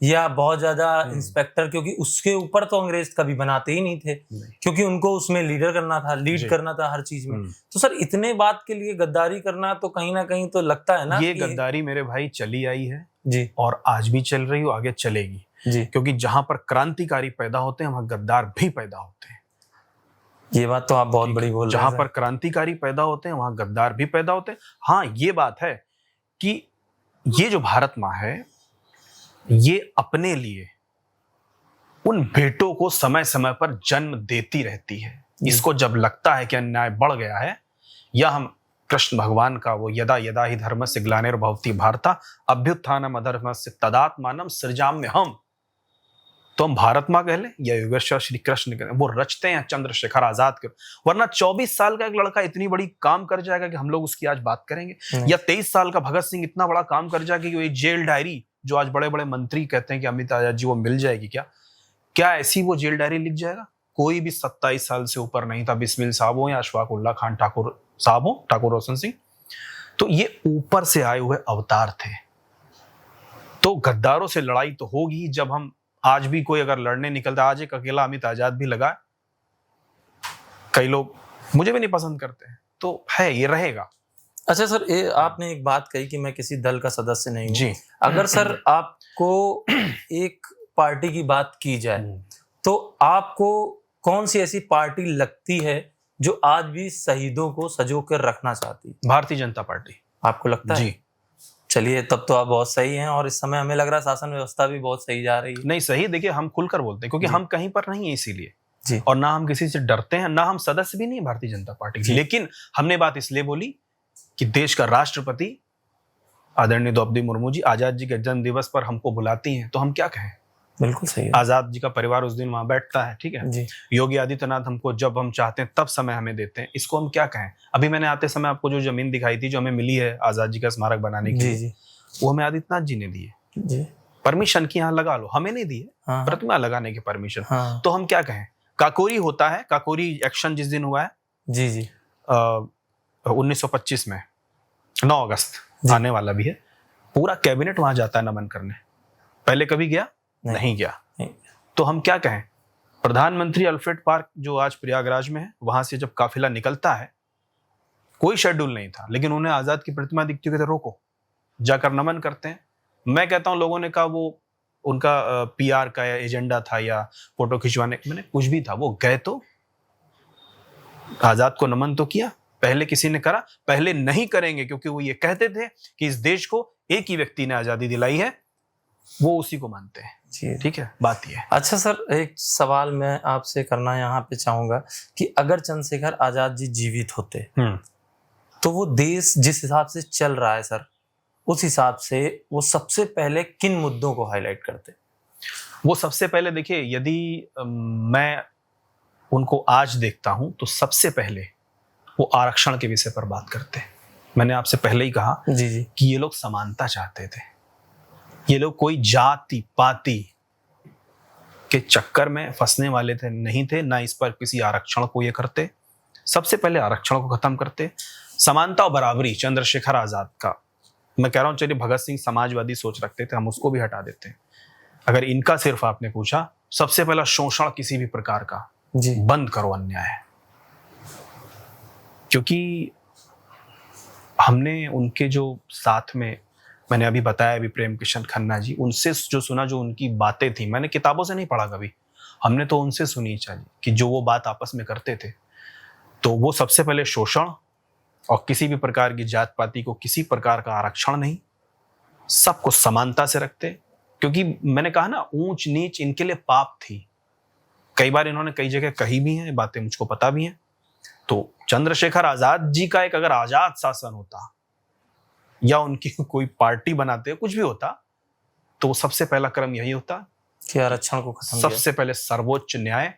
या बहुत ज्यादा इंस्पेक्टर, क्योंकि उसके ऊपर तो अंग्रेज कभी बनाते ही नहीं थे, क्योंकि उनको उसमें लीडर करना था, लीड करना था हर चीज में। तो सर इतने बात के लिए गद्दारी करना तो कहीं ना कहीं तो लगता है ना, ये गद्दारी मेरे भाई चली आई है जी, और आज भी चल रही हो, आगे चलेगी जी, क्योंकि जहां पर क्रांतिकारी पैदा होते हैं वहां गद्दार भी पैदा होते हैं। ये बात तो आप बहुत बड़ी बोल रहे हैं। जहां पर क्रांतिकारी पैदा होते हैं वहां गद्दार भी पैदा होते हैं। हाँ, ये बात है कि ये जो भारत माँ है, ये अपने लिए उन बेटों को समय समय पर जन्म देती रहती है। इसको जब लगता है कि अन्याय बढ़ गया है या हम कृष्ण भगवान का वो यदा यदा ही धर्मस्य ग्लानिर्भवति भारता अभ्युत्थानम् अधर्मस्य तदात्मानं सृजाम्यहम्। तो हम भारत माँ कह लें या योगेश्वर श्री कृष्ण कह लें, वो रचते हैं चंद्रशेखर आजाद के। वरना 24 साल का एक लड़का इतनी बड़ी काम कर जाएगा कि हम लोग उसकी आज बात करेंगे? या 23 साल का भगत सिंह इतना बड़ा काम कर जाएगा कि वो जेल डायरी जो आज बड़े बड़े मंत्री कहते हैं कि अमित आजाद जी वो मिल जाएगी क्या? क्या ऐसी वो जेल डायरी लिख जाएगा? कोई भी 27 साल से ऊपर नहीं था, बिस्मिल साहब हो या अशफाक उल्ला खान ठाकुर साहब हो, ठाकुर रोशन सिंह, तो ये ऊपर से आए हुए अवतार थे। तो गद्दारों से लड़ाई तो होगी। जब हम आज भी कोई अगर लड़ने निकलता, आज एक अकेला अमित आजाद भी लगा, कई लोग मुझे भी नहीं पसंद करते हैं, तो है ये रहेगा। अच्छा सर, ये आपने एक बात कही कि मैं किसी दल का सदस्य नहीं हूं। जी। अगर सर आपको एक पार्टी की बात की जाए तो आपको कौन सी ऐसी पार्टी लगती है जो आज भी शहीदों को सजो कर रखना चाहती है? भारतीय जनता पार्टी। आपको लगता है? जी। चलिए, तब तो आप बहुत सही हैं और इस समय हमें लग रहा है शासन व्यवस्था भी बहुत सही जा रही है। नहीं सही, देखिए हम खुलकर बोलते हैं क्योंकि हम कहीं पर नहीं है इसीलिए जी। और ना हम किसी से डरते हैं, ना हम सदस्य भी नहीं है भारतीय जनता पार्टी की। लेकिन हमने बात इसलिए बोली कि देश का राष्ट्रपति आदरणीय द्रौपदी मुर्मू जी आजाद जी के जन्म दिवस पर हमको बुलाती हैं, तो हम क्या कहें? बिल्कुल सही है। आजाद जी का परिवार उस दिन वहां बैठता है, ठीक है जी। योगी आदित्यनाथ हमको जब हम चाहते हैं तब समय हमें देते हैं, इसको हम क्या कहें? अभी मैंने आते समय आपको जो जमीन दिखाई थी जो हमें मिली है आजाद जी का स्मारक बनाने के लिए, वो हमें आदित्यनाथ जी ने दी है। परमिशन की यहाँ लगा लो, हमें नहीं दी है प्रतिमा लगाने की परमिशन। तो हम क्या कहें? काकोरी होता है, काकोरी एक्शन जिस दिन हुआ है जी जी 1925 में 9 अगस्त आने वाला भी है, पूरा कैबिनेट वहां जाता है नमन करने। पहले कभी गया? नहीं गया। तो हम क्या कहें? प्रधानमंत्री अल्फ्रेड पार्क जो आज प्रयागराज में है, वहां से जब काफिला निकलता है, कोई शेड्यूल नहीं था, लेकिन उन्हें आजाद की प्रतिमा दिखती हुई कहते रोको, जाकर नमन करते हैं। मैं कहता हूं लोगों ने कहा वो उनका पीआर का या एजेंडा था या फोटो खिंचवाने, मैंने कुछ भी था, वो गए तो आजाद को नमन तो किया। पहले किसी ने करा? पहले नहीं करेंगे क्योंकि वो ये कहते थे कि इस देश को एक ही व्यक्ति ने आजादी दिलाई है, वो उसी को मानते हैं। ठीक है, बात ये है। अच्छा सर, एक सवाल मैं आपसे करना यहाँ पे चाहूंगा कि अगर चंद्रशेखर आजाद जी जीवित होते तो वो देश जिस हिसाब से चल रहा है सर, उस हिसाब से वो सबसे पहले किन मुद्दों को हाईलाइट करते? वो सबसे पहले देखिए, यदि मैं उनको आज देखता हूं तो सबसे पहले वो आरक्षण के विषय पर बात करते हैं। मैंने आपसे पहले ही कहा जी कि ये लोग समानता चाहते थे, ये लोग कोई जाति पाति के चक्कर में फंसने वाले थे नहीं थे, ना इस पर किसी आरक्षण को ये करते। सबसे पहले आरक्षण को खत्म करते। समानता और बराबरी चंद्रशेखर आजाद का, मैं कह रहा हूं चलिए भगत सिंह समाजवादी सोच रखते थे, हम उसको भी हटा देते हैं। अगर इनका सिर्फ आपने पूछा, सबसे पहला शोषण किसी भी प्रकार का जी बंद करो, अन्याय है। क्योंकि हमने उनके जो साथ में, मैंने अभी बताया अभी प्रेम किशन खन्ना जी, उनसे जो सुना, जो उनकी बातें थी, मैंने किताबों से नहीं पढ़ा कभी, हमने तो उनसे सुनी चाहिए कि जो वो बात आपस में करते थे, तो वो सबसे पहले शोषण और किसी भी प्रकार की जात पाति को किसी प्रकार का आरक्षण नहीं, सबको समानता से रखते। क्योंकि मैंने कहा ना, ऊंच नीच इनके लिए पाप थी। कई बार इन्होंने कई जगह कही भी हैं, बातें मुझको पता भी हैं। तो चंद्रशेखर आजाद जी का एक अगर आजाद शासन होता या उनकी कोई पार्टी बनाते, कुछ भी होता, तो सबसे पहला क्रम यही होता कि आरक्षण को खत्म किया। सबसे पहले सर्वोच्च न्याय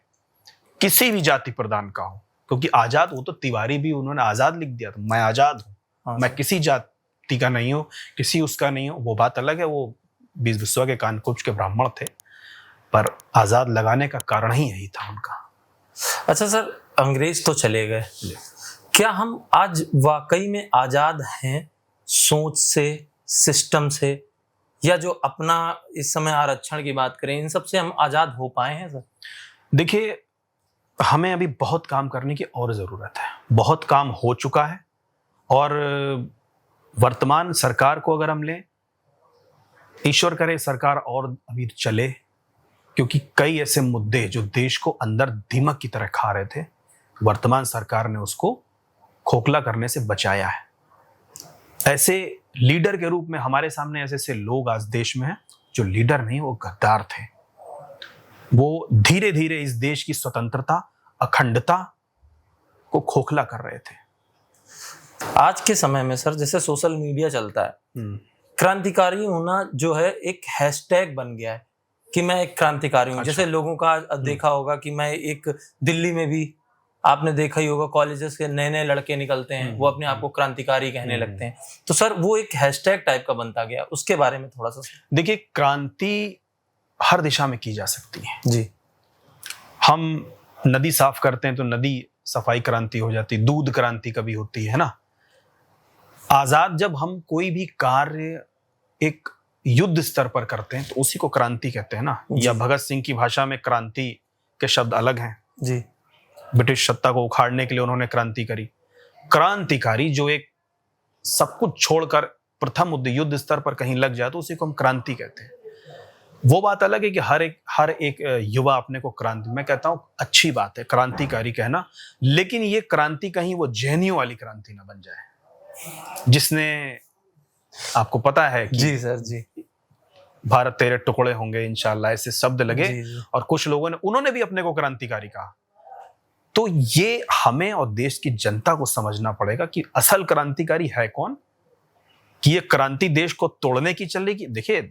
किसी भी जाति प्रदान का हो। क्योंकि आजाद, वो तो तिवारी भी उन्होंने आजाद लिख दिया था, मैं आजाद हूं, मैं किसी जाति का नहीं हूं, किसी उसका नहीं हूं, वो बात अलग है, वो विश्वा के कानकुब्ज के ब्राह्मण थे, पर आजाद लगाने का कारण ही यही था उनका। अच्छा सर, अंग्रेज तो चले गए, क्या हम आज वाकई में आजाद हैं सोच से, सिस्टम से, या जो अपना इस समय आरक्षण की बात करें, इन सब से हम आजाद हो पाए हैं सर? देखिए, हमें अभी बहुत काम करने की और जरूरत है। बहुत काम हो चुका है और वर्तमान सरकार को अगर हम लें, ईश्वर करे सरकार और अभी चले, क्योंकि कई ऐसे मुद्दे जो देश को अंदर दीमक की तरह खा रहे थे, वर्तमान सरकार ने उसको खोखला करने से बचाया है। ऐसे लीडर के रूप में हमारे सामने ऐसे ऐसे लोग आज देश में हैं जो लीडर नहीं, वो गद्दार थे। वो धीरे धीरे इस देश की स्वतंत्रता, अखंडता को खोखला कर रहे थे। आज के समय में सर जैसे सोशल मीडिया चलता है, क्रांतिकारी होना जो है एक हैशटैग बन गया है कि मैं एक क्रांतिकारी हूँ। अच्छा। जैसे लोगों का देखा होगा कि मैं एक, दिल्ली में भी आपने देखा ही होगा, कॉलेजेस के नए नए लड़के निकलते हैं, वो अपने आप को क्रांतिकारी कहने लगते हैं। तो सर वो एक हैशटैग टाइप का बनता गया, उसके बारे में थोड़ा सा। देखिए, क्रांति हर दिशा में की जा सकती है जी। हम नदी साफ करते हैं तो नदी सफाई क्रांति हो जाती, दूध क्रांति कभी होती है ना। आजाद जब हम कोई भी कार्य एक युद्ध स्तर पर करते हैं तो उसी को क्रांति कहते हैं ना। या भगत सिंह की भाषा में क्रांति के शब्द अलग हैं जी। ब्रिटिश सत्ता को उखाड़ने के लिए उन्होंने क्रांति करी। क्रांतिकारी जो एक सब कुछ छोड़कर प्रथम युद्ध स्तर पर कहीं लग जाए तो उसी को हम क्रांति कहते हैं। वो बात अलग है कि हर एक युवा अपने को क्रांति, मैं कहता हूं अच्छी बात है क्रांतिकारी कहना, लेकिन ये क्रांति कहीं वो जैनियों वाली क्रांति ना बन जाए जिसने, आपको पता है कि जी सर जी, भारत तेरे टुकड़े होंगे इंशाल्लाह ऐसे शब्द लगे। जी। और कुछ लोगों ने, उन्होंने भी अपने को क्रांतिकारी कहा। तो ये हमें और देश की जनता को समझना पड़ेगा कि असल क्रांतिकारी है कौन, कि ये क्रांति देश को तोड़ने की चलेगी। देखिए,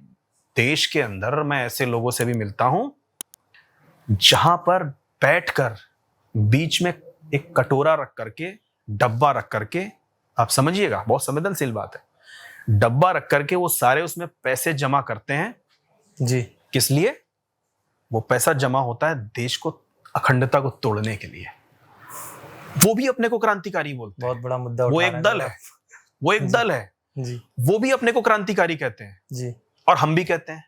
देश के अंदर मैं ऐसे लोगों से भी मिलता हूं जहां पर बैठकर बीच में एक कटोरा रख करके, डब्बा रख करके, आप समझिएगा बहुत संवेदनशील बात है, डब्बा रख करके वो सारे उसमें पैसे जमा करते हैं जी। किस लिए? वो पैसा जमा होता है देश को अखंडता को तोड़ने के लिए। वो भी अपने को क्रांतिकारी बोलते हैं। बहुत बड़ा मुद्दा वो उठा एक रहे दल हैं है, वो एक दल है जी। वो भी अपने को क्रांतिकारी कहते हैं जी। और हम भी कहते हैं।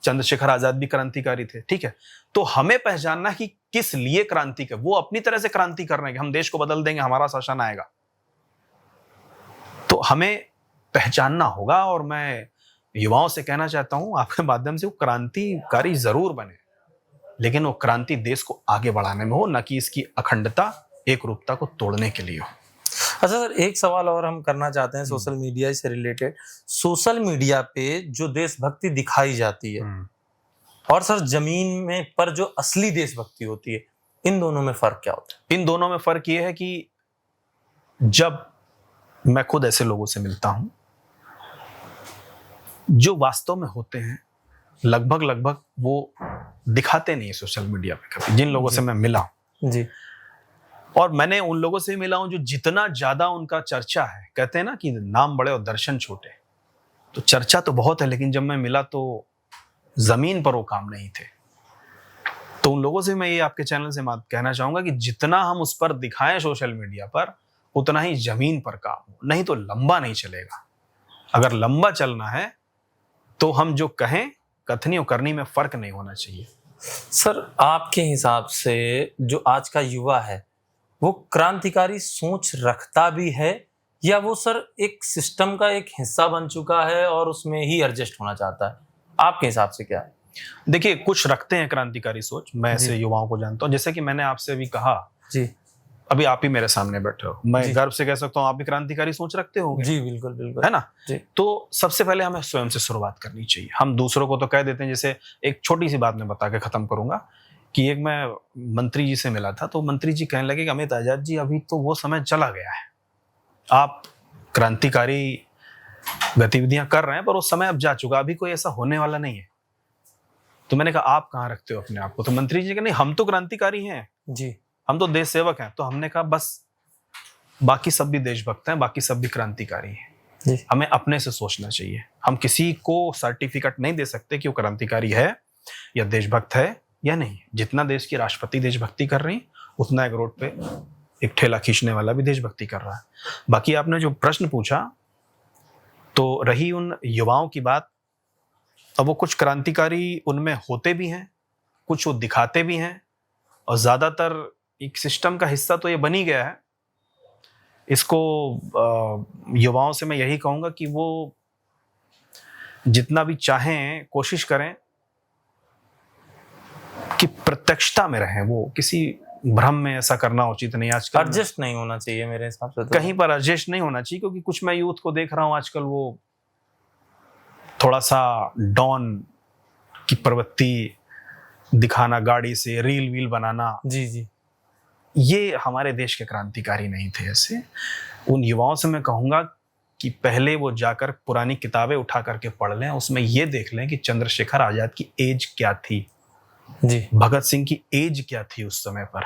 चंद्रशेखर आजाद भी क्रांतिकारी थे, ठीक है। तो हमें पहचानना कि किस लिए क्रांति कर, वो अपनी तरह से क्रांति कर रहे हैं, हम देश को बदल देंगे, हमारा शासन आएगा। तो हमें पहचानना होगा। और मैं युवाओं से कहना चाहता हूं आपके माध्यम से, वो क्रांतिकारी जरूर बने, लेकिन वो क्रांति देश को आगे बढ़ाने में हो, न कि इसकी अखंडता एक रूपता को तोड़ने के लिए हो। अच्छा सर, एक सवाल और हम करना चाहते हैं सोशल मीडिया से रिलेटेड। सोशल मीडिया पे जो देशभक्ति दिखाई जाती है और सर जमीन में पर जो असली देशभक्ति होती है, इन दोनों में फर्क क्या होता है? इन दोनों में फर्क ये है कि जब मैं खुद ऐसे लोगों से मिलता हूं जो वास्तव में होते हैं, लगभग वो दिखाते नहीं सोशल मीडिया पे कभी। जिन लोगों से मैं मिला जी, और मैंने उन लोगों से मिला हूं जो जितना ज्यादा उनका चर्चा है, कहते हैं ना कि नाम बड़े और दर्शन छोटे, तो चर्चा तो बहुत है, लेकिन जब मैं मिला तो जमीन पर वो काम नहीं थे। तो उन लोगों से मैं ये आपके चैनल से कहना चाहूंगा कि जितना हम उस पर दिखाएं सोशल मीडिया पर, उतना ही जमीन पर काम हो, नहीं तो लंबा नहीं चलेगा। अगर लंबा चलना है तो हम जो कहें, कथनी और करनी में फर्क नहीं होना चाहिए। सर आपके हिसाब से जो आज का युवा है वो क्रांतिकारी सोच रखता भी है, या वो सर एक सिस्टम का एक हिस्सा बन चुका है और उसमें ही एडजस्ट होना चाहता है? आपके हिसाब से क्या है? देखिए, कुछ रखते हैं क्रांतिकारी सोच, मैं ऐसे युवाओं को जानता हूं। जैसे कि मैंने आपसे अभी कहा, जी, अभी आप ही मेरे सामने बैठे हो, मैं गर्व से कह सकता हूं आप भी क्रांतिकारी सोच रखते होंगे। जी बिल्कुल बिल्कुल, है ना जी। तो सबसे पहले हमें स्वयं से शुरुआत करनी चाहिए। हम दूसरों को तो कह देते हैं। जैसे एक छोटी सी बात मैं बता के खत्म करूंगा कि एक मैं मंत्री जी से मिला था, तो मंत्री जी कहने लगे कि अमित आजाद जी, अभी तो वो समय चला गया है, आप क्रांतिकारी गतिविधियां कर रहे हैं पर वो समय अब जा चुका, अभी कोई ऐसा होने वाला नहीं है। तो मैंने कहा आप कहाँ रखते हो अपने आप को? तो मंत्री जी कहा नहीं, हम तो क्रांतिकारी हैं जी, हम तो देश सेवक हैं। तो हमने कहा बस, बाकी सब भी देशभक्त हैं, बाकी सब भी क्रांतिकारी हैं। जी। हमें अपने से सोचना चाहिए। हम किसी को सर्टिफिकेट नहीं दे सकते कि वो क्रांतिकारी है या देशभक्त है या नहीं। जितना देश की राष्ट्रपति देशभक्ति कर रही, उतना एक रोड पे एक ठेला खींचने वाला भी देशभक्ति कर रहा है। बाकी आपने जो प्रश्न पूछा, तो रही उन युवाओं की बात, अब वो कुछ क्रांतिकारी उनमें होते भी हैं, कुछ वो दिखाते भी हैं, और ज्यादातर एक सिस्टम का हिस्सा तो ये बन ही गया है। इसको युवाओं से मैं यही कहूंगा कि वो जितना भी चाहें कोशिश करें कि प्रत्यक्षता में रहें, वो किसी भ्रम में ऐसा करना उचित नहीं। आजकल एडजस्ट नहीं होना चाहिए मेरे हिसाब से, तो कहीं पर एडजस्ट नहीं होना चाहिए, क्योंकि कुछ मैं यूथ को देख रहा हूं आजकल, वो थोड़ा सा डॉन की प्रवृत्ति दिखाना, गाड़ी से रील वील बनाना, जी जी, ये हमारे देश के क्रांतिकारी नहीं थे। ऐसे उन युवाओं से मैं कहूंगा कि पहले वो जाकर पुरानी किताबें उठा करके पढ़ लें, उसमें ये देख लें कि चंद्रशेखर आजाद की एज क्या थी, जी भगत सिंह की एज क्या थी उस समय पर।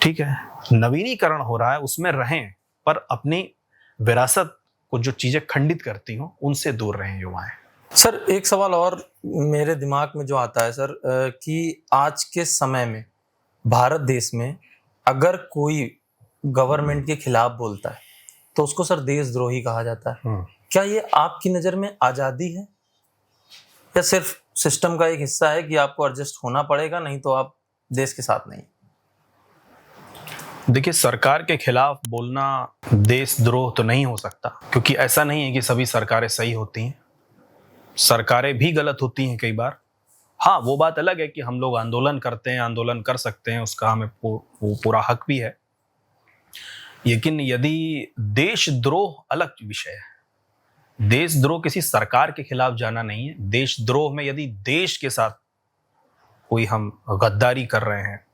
ठीक है, नवीनीकरण हो रहा है, उसमें रहें, पर अपनी विरासत को जो चीजें खंडित करती हों उनसे दूर रहें युवाएं। सर, एक सवाल और मेरे दिमाग में जो आता है सर, कि आज के समय में भारत देश में अगर कोई गवर्नमेंट के खिलाफ बोलता है तो उसको सर देशद्रोही कहा जाता है। क्या ये आपकी नज़र में आज़ादी है या सिर्फ सिस्टम का एक हिस्सा है कि आपको एडजस्ट होना पड़ेगा, नहीं तो आप देश के साथ नहीं? देखिए, सरकार के खिलाफ बोलना देशद्रोह तो नहीं हो सकता, क्योंकि ऐसा नहीं है कि सभी सरकारें सही होती हैं, सरकारें भी गलत होती हैं कई बार। हाँ, वो बात अलग है कि हम लोग आंदोलन करते हैं, आंदोलन कर सकते हैं, उसका हमें वो पूरा हक भी है। लेकिन यदि देशद्रोह अलग विषय है, देशद्रोह किसी सरकार के खिलाफ जाना नहीं है। देशद्रोह में यदि देश के साथ कोई हम गद्दारी कर रहे हैं,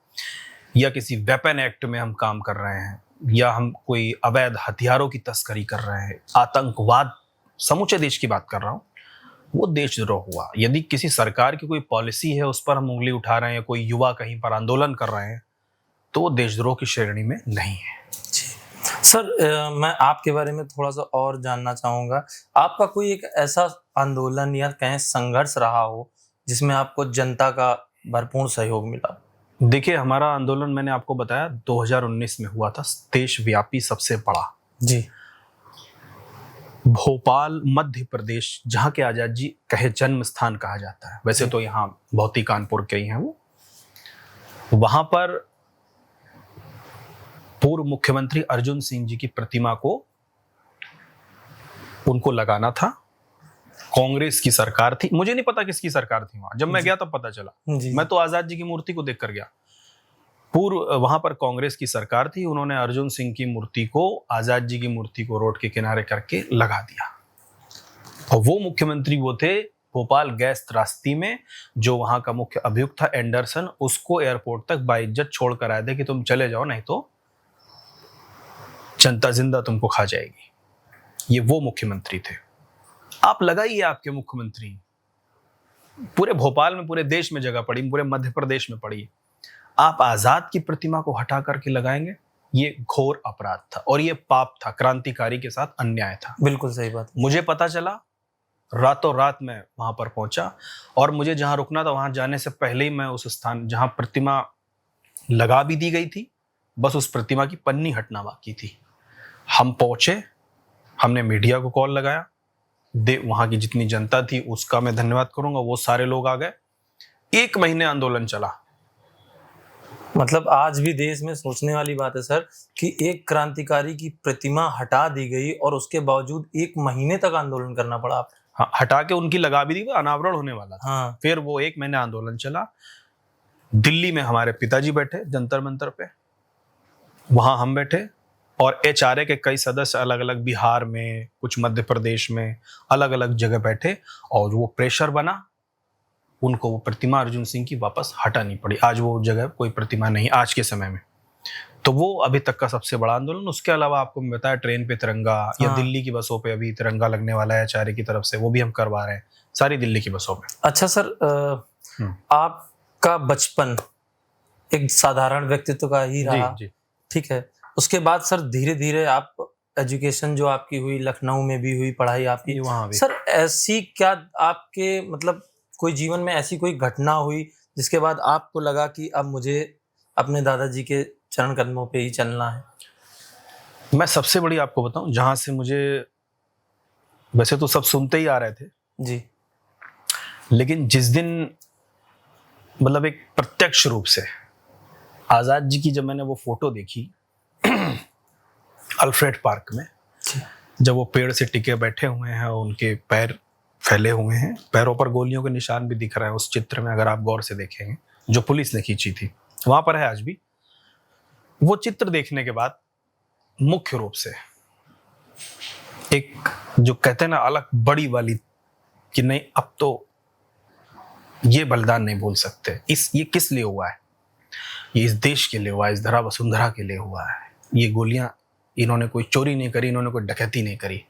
या किसी वेपन एक्ट में हम काम कर रहे हैं, या हम कोई अवैध हथियारों की तस्करी कर रहे हैं, आतंकवाद, समूचे देश की बात कर रहा हूं, वो देशद्रोह हुआ। यदि किसी सरकार की कोई पॉलिसी है उस पर हम उंगली उठा रहे हैं, कोई युवा कहीं पर आंदोलन कर रहे हैं, तो वो देशद्रोह की श्रेणी में नहीं है। सर, मैं आपके बारे में थोड़ा सा और जानना चाहूँगा। आपका कोई एक ऐसा आंदोलन या कहें संघर्ष रहा हो जिसमें आपको जनता का भरपूर सहयोग मिला? देखिए, हमारा आंदोलन मैंने आपको बताया 2019 में हुआ था, देशव्यापी सबसे बड़ा। जी। भोपाल, मध्य प्रदेश, जहाँ के आजाद जी कहे जन्म स्थान कहा जाता है, वैसे तो यहाँ भौती कानपुर के ही हैं वो। वहां पर पूर्व मुख्यमंत्री अर्जुन सिंह जी की प्रतिमा को उनको लगाना था। कांग्रेस की सरकार थी, मुझे नहीं पता किसकी सरकार थी वहां, जब मैं गया तब पता चला। मैं तो आजाद जी की मूर्ति को देखकर गया। वहां पर कांग्रेस की सरकार थी, उन्होंने अर्जुन सिंह की मूर्ति को, आजाद जी की मूर्ति को रोड के किनारे करके लगा दिया। और वो मुख्यमंत्री वो थे भोपाल गैस त्रासदी में, जो वहां का मुख्य अभियुक्त था एंडरसन, उसको एयरपोर्ट तक बाइज्जत छोड़ कर आए थे कि तुम चले जाओ, नहीं तो जनता जिंदा तुमको खा जाएगी। ये वो मुख्यमंत्री थे। आप लगाइए आपके मुख्यमंत्री, पूरे भोपाल में, पूरे देश में जगह पड़ी, पूरे मध्य प्रदेश में पड़ी, आप आजाद की प्रतिमा को हटा करके लगाएंगे? ये घोर अपराध था और ये पाप था, क्रांतिकारी के साथ अन्याय था। बिल्कुल सही बात। मुझे पता चला, रातों रात मैं वहां पर पहुंचा, और मुझे जहां रुकना था वहां जाने से पहले ही मैं उस स्थान जहां प्रतिमा लगा भी दी गई थी, बस उस प्रतिमा की पन्नी हटना बाकी थी। हम पहुंचे, हमने मीडिया को कॉल लगाया, वहां की जितनी जनता थी उसका मैं धन्यवाद करूंगा, वो सारे लोग आ गए। 1 महीने आंदोलन चला। मतलब आज भी देश में सोचने वाली बात है सर कि एक क्रांतिकारी की प्रतिमा हटा दी गई और उसके बावजूद 1 महीने तक आंदोलन करना पड़ा। हाँ, हटा के उनकी लगा भी दी, वो अनावरण होने वाला था। हाँ। फिर वो 1 महीने आंदोलन चला। दिल्ली में हमारे पिताजी बैठे जंतर मंतर पे, वहां हम बैठे, और एचआरए के कई सदस्य अलग अलग, बिहार में, कुछ मध्य प्रदेश में, अलग अलग जगह बैठे, और वो प्रेशर बना, उनको वो प्रतिमा अर्जुन सिंह की वापस हटानी पड़ी। आज वो जगह कोई प्रतिमा नहीं आज के समय में। तो वो अभी तक का सबसे बड़ा आंदोलन। उसके अलावा आपको मैं बताया, ट्रेन पे तिरंगा, या दिल्ली की बसों पे अभी तिरंगा लगने वाला है एचआरए की तरफ से, वो भी हम करवा रहे हैं सारी दिल्ली की बसों में। अच्छा सर, आपका बचपन एक साधारण व्यक्तित्व का ही रहा। जी। ठीक है, उसके बाद सर धीरे धीरे आप एजुकेशन जो आपकी हुई, लखनऊ में भी हुई पढ़ाई आपकी, वहाँ भी। सर ऐसी क्या आपके मतलब कोई जीवन में ऐसी कोई घटना हुई जिसके बाद आपको लगा कि अब मुझे अपने दादाजी के चरण कदमों पे ही चलना है? मैं सबसे बड़ी आपको बताऊं, जहां से मुझे, वैसे तो सब सुनते ही आ रहे थे जी, लेकिन जिस दिन मतलब एक प्रत्यक्ष रूप से आजाद जी की जब मैंने वो फोटो देखी अल्फ्रेड पार्क में, जब वो पेड़ से टिके बैठे हुए हैं, उनके पैर फैले हुए हैं, पैरों पर गोलियों के निशान भी दिख रहे हैं उस चित्र में, अगर आप गौर से देखेंगे, जो पुलिस ने खींची थी, वहां पर है आज भी। वो चित्र देखने के बाद मुख्य रूप से एक जो कहते हैं ना अलग बड़ी वाली, कि नहीं अब तो ये बलिदान नहीं भूल सकते, ये किस लिए हुआ है, ये इस देश के लिए हुआ है, इस धरा वसुंधरा के लिए हुआ है, ये गोलियां इन्होंने कोई चोरी नहीं करी, इन्होंने कोई डकैती नहीं करी,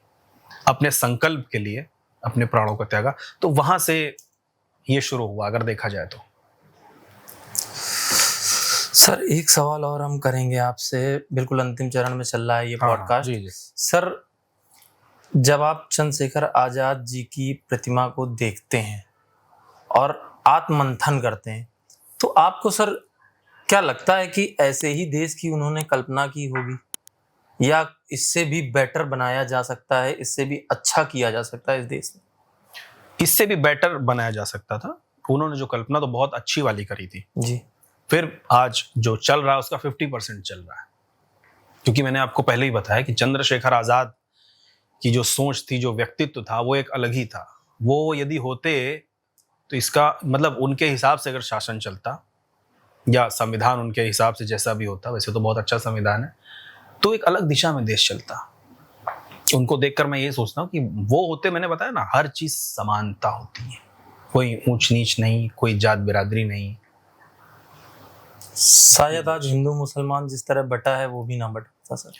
अपने संकल्प के लिए अपने प्राणों को त्यागा। तो वहां से ये शुरू हुआ अगर देखा जाए तो। सर एक सवाल और हम करेंगे आपसे, बिल्कुल अंतिम चरण में चल रहा है ये पॉडकास्ट। जी जी। सर जब आप चंद्रशेखर आजाद जी की प्रतिमा को देखते हैं और आत्ममंथन करते हैं, तो आपको सर क्या लगता है कि ऐसे ही देश की उन्होंने कल्पना की होगी, या इससे भी बेटर बनाया जा सकता है, इससे भी अच्छा किया जा सकता है इस देश में? इससे भी बेटर बनाया जा सकता था। उन्होंने जो कल्पना तो बहुत अच्छी वाली करी थी जी। फिर आज जो चल रहा है उसका 50% चल रहा है, क्योंकि मैंने आपको पहले ही बताया कि चंद्रशेखर आजाद की जो सोच थी, जो व्यक्तित्व था, वो एक अलग ही था। वो यदि होते तो इसका मतलब उनके हिसाब से अगर शासन चलता या संविधान उनके हिसाब से जैसा भी होता, वैसे तो बहुत अच्छा संविधान है, तो एक अलग दिशा में देश चलता। उनको देखकर मैं ये सोचता हूँ कि वो होते, मैंने बताया ना, हर चीज समानता होती है, कोई ऊंच नीच नहीं, कोई जात बिरादरी नहीं। शायद आज हिंदू मुसलमान जिस तरह बटा है वो भी ना बटा सर।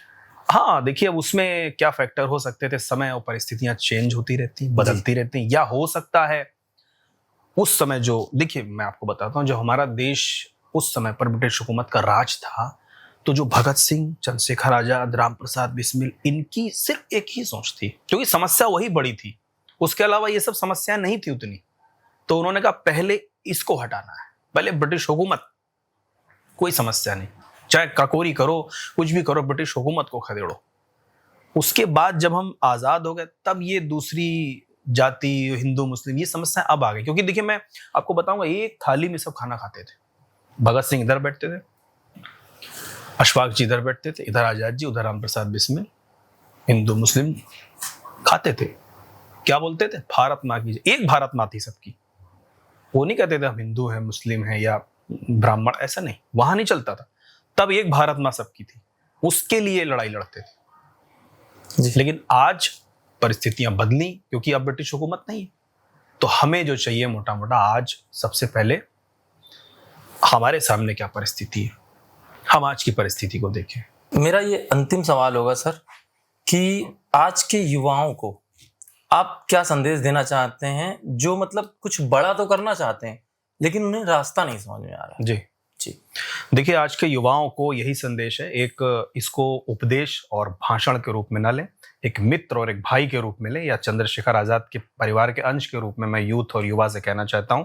हाँ देखिए, अब उसमें क्या फैक्टर हो सकते थे, समय और परिस्थितियां चेंज होती रहती, बदलती रहती, या हो सकता है उस समय जो, देखिए मैं आपको बताता हूँ, जो हमारा देश उस समय पर ब्रिटिश हुकूमत का राज था, तो जो भगत सिंह, चंद्रशेखर आजाद, राम प्रसाद बिस्मिल, इनकी सिर्फ एक ही सोच थी, क्योंकि समस्या वही बड़ी थी, उसके अलावा ये सब समस्या नहीं थी उतनी। तो उन्होंने कहा पहले इसको हटाना है, पहले ब्रिटिश हुकूमत, कोई समस्या नहीं, चाहे काकोरी करो, कुछ भी करो, ब्रिटिश हुकूमत को खदेड़ो। उसके बाद जब हम आजाद हो गए, तब ये दूसरी जाति, हिंदू मुस्लिम, ये समस्या अब आ गई। क्योंकि देखिए मैं आपको बताऊंगा, एक थाली में सब खाना खाते थे। भगत सिंह इधर बैठते थे, अशफाक जी इधर बैठते थे, इधर आजाद जी, उधर राम प्रसाद बिस्मिल, हिंदू मुस्लिम खाते थे। क्या बोलते थे? भारत माँ की जय। एक भारत माँ थी सबकी। वो नहीं कहते थे हम हिंदू हैं, मुस्लिम हैं या ब्राह्मण, ऐसा नहीं, वहां नहीं चलता था। तब एक भारत माँ सबकी थी, उसके लिए लड़ाई लड़ते थे। लेकिन आज परिस्थितियां बदली, क्योंकि अब ब्रिटिश हुकूमत नहीं है। तो हमें जो चाहिए मोटा मोटा, आज सबसे पहले हमारे सामने क्या परिस्थिति है, हम आज की परिस्थिति को देखें। मेरा ये अंतिम सवाल होगा सर कि आज के युवाओं को आप क्या संदेश देना चाहते हैं, जो मतलब कुछ बड़ा तो करना चाहते हैं लेकिन उन्हें रास्ता नहीं समझ में आ रहा? जी जी। देखिए, आज के युवाओं को यही संदेश है, एक इसको उपदेश और भाषण के रूप में ना लें, एक मित्र और एक भाई के रूप में लें, या चंद्रशेखर आजाद के परिवार के अंश के रूप में मैं यूथ और युवा से कहना चाहता हूं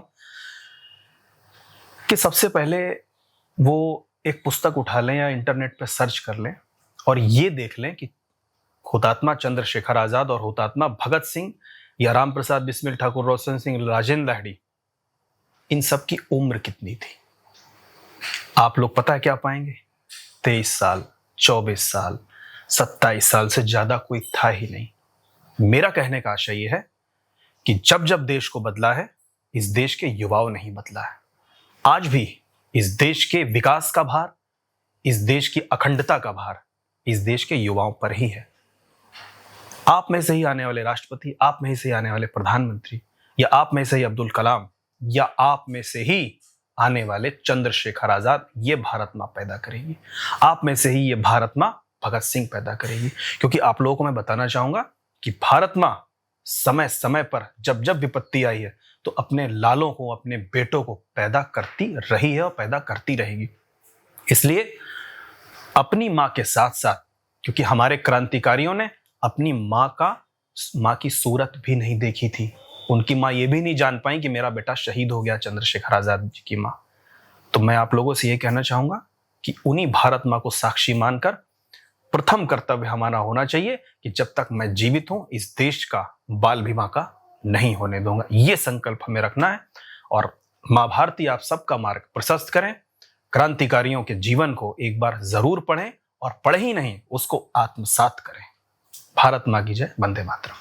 कि सबसे पहले वो एक पुस्तक उठा लें या इंटरनेट पर सर्च कर लें और ये देख लें कि हुतात्मा चंद्रशेखर आजाद और हुतात्मा भगत सिंह या राम प्रसाद बिस्मिल, ठाकुर रोशन सिंह, राजेंद्र लाहिड़ी, इन सब की उम्र कितनी थी। आप लोग पता है क्या पाएंगे? 23 साल, 24 साल, 27 साल से ज्यादा कोई था ही नहीं। मेरा कहने का आशय यह है कि जब जब देश को बदला है, इस देश के युवाओं नहीं बदला है। आज भी इस देश के विकास का भार, इस देश की अखंडता का भार इस देश के युवाओं पर ही है। आप में से ही आने वाले राष्ट्रपति, आप में से ही आने वाले प्रधानमंत्री, या आप में से ही अब्दुल कलाम, या आप में से ही आने वाले चंद्रशेखर आजाद ये भारत माँ पैदा करेगी। आप में से ही ये भारत माँ भगत सिंह पैदा करेगी। क्योंकि आप लोगों को मैं बताना चाहूंगा कि भारत माँ समय समय पर जब जब विपत्ति आई है तो अपने लालों को, अपने बेटों को पैदा करती रही है और पैदा करती रहेगी। इसलिए अपनी माँ के साथ साथ, क्योंकि हमारे क्रांतिकारियों ने अपनी माँ की सूरत भी नहीं देखी थी, उनकी माँ ये भी नहीं जान पाई कि मेरा बेटा शहीद हो गया, चंद्रशेखर आजाद जी की माँ। तो मैं आप लोगों से ये कहना चाहूंगा कि उन्हीं भारत माँ को साक्षी मानकर प्रथम कर्तव्य हमारा होना चाहिए कि जब तक मैं जीवित हूं, इस देश का बाल विवाह का नहीं होने दूंगा। ये संकल्प हमें रखना है और माँ भारती आप सबका मार्ग प्रशस्त करें। क्रांतिकारियों के जीवन को एक बार जरूर पढ़ें और पढ़े ही नहीं, उसको आत्मसात करें। भारत माँ की जय, वंदे मातरम।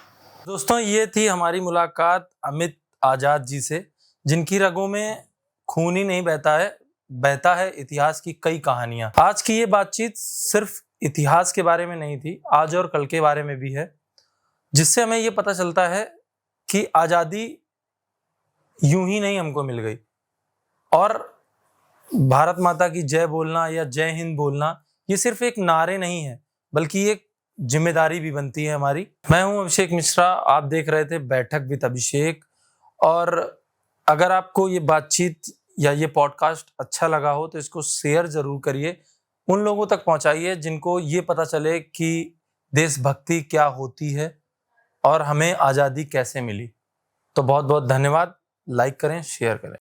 दोस्तों, ये थी हमारी मुलाकात अमित आजाद जी से, जिनकी रगों में खून ही नहीं बहता है इतिहास की कई कहानियां। आज की ये बातचीत सिर्फ इतिहास के बारे में नहीं थी, आज और कल के बारे में भी है, जिससे हमें ये पता चलता है कि आज़ादी यूं ही नहीं हमको मिल गई, और भारत माता की जय बोलना या जय हिंद बोलना ये सिर्फ एक नारे नहीं है, बल्कि एक जिम्मेदारी भी बनती है हमारी। मैं हूं अभिषेक मिश्रा, आप देख रहे थे बैठक विद अभिषेक। और अगर आपको ये बातचीत या ये पॉडकास्ट अच्छा लगा हो तो इसको शेयर जरूर करिए, उन लोगों तक पहुंचाइए जिनको ये पता चले कि देशभक्ति क्या होती है और हमें आज़ादी कैसे मिली। तो बहुत बहुत धन्यवाद। लाइक करें, शेयर करें।